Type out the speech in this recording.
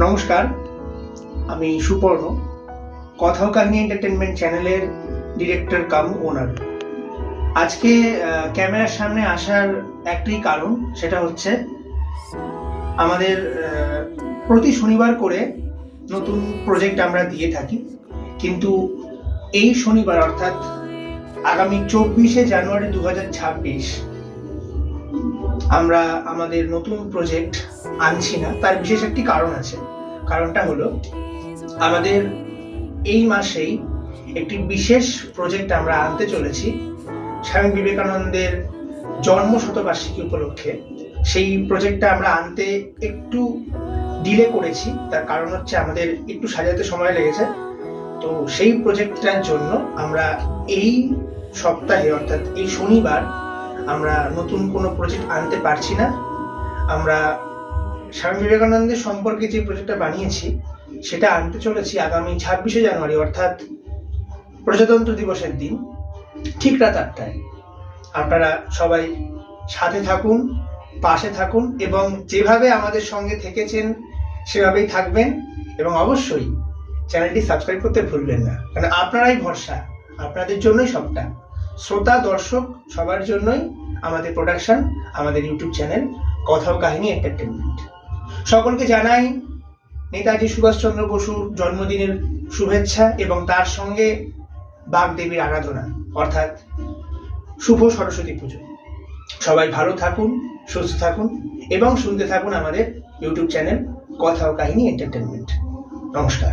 নমস্কার, আমি সুপর্ণ, কথা ও কাহিনী এন্টারটেনমেন্ট চ্যানেলের ডিরেক্টর কাম ওনার। আজকে ক্যামেরার সামনে আসার একটাই কারণ, সেটা হচ্ছে আমাদের প্রতি শনিবার করে নতুন প্রজেক্ট আমরা দিয়ে থাকি, কিন্তু এই শনিবার অর্থাৎ আগামী 24শে জানুয়ারি 2026 আমরা আমাদের নতুন প্রজেক্ট আনছি না। তার বিশেষ একটি কারণ আছে। কারণটা হলো, আমাদের এই মাসেই একটি বিশেষ প্রজেক্ট আমরা আনতে চলেছি স্বামী বিবেকানন্দের জন্ম শতবার্ষিকী উপলক্ষে। সেই প্রজেক্টটা আমরা আনতে একটু ডিলে করেছি, তার কারণ হচ্ছে আমাদের একটু সাজাতে সময় লেগেছে। তো সেই প্রজেক্টটার জন্য আমরা এই সপ্তাহে অর্থাৎ এই শনিবার আমরা নতুন কোনো প্রজেক্ট আনতে পারছি না। আমরা স্বামী বিবেকানন্দের সম্পর্কে যে প্রজেক্টটা বানিয়েছি সেটা আনতে চলেছি আগামী 26শে জানুয়ারি অর্থাৎ প্রজাতন্ত্র দিবসের দিন, ঠিক রাত 8টায়। আপনারা সবাই সাথে থাকুন, পাশে থাকুন এবং যেভাবে আমাদের সঙ্গে থেকেছেন সেভাবেই থাকবেন, এবং অবশ্যই চ্যানেলটি সাবস্ক্রাইব করতে ভুলবেন না, কারণ আপনারাই ভরসা, আপনাদের জন্যই সবটা। শ্রোতা দর্শক সবার জন্যই আমাদের প্রোডাকশন, আমাদের ইউটিউব চ্যানেল কথা ও কাহিনী এন্টারটেনমেন্ট। সকলকে জানাই নেতাজি সুভাষচন্দ্র বসুর জন্মদিনের শুভেচ্ছা এবং তার সঙ্গে বাগদেবীর আরাধনা অর্থাৎ শুভ সরস্বতী পুজো। সবাই ভালো থাকুন, সুস্থ থাকুন এবং শুনতে থাকুন আমাদের ইউটিউব চ্যানেল কথা ও কাহিনী এন্টারটেনমেন্ট। নমস্কার।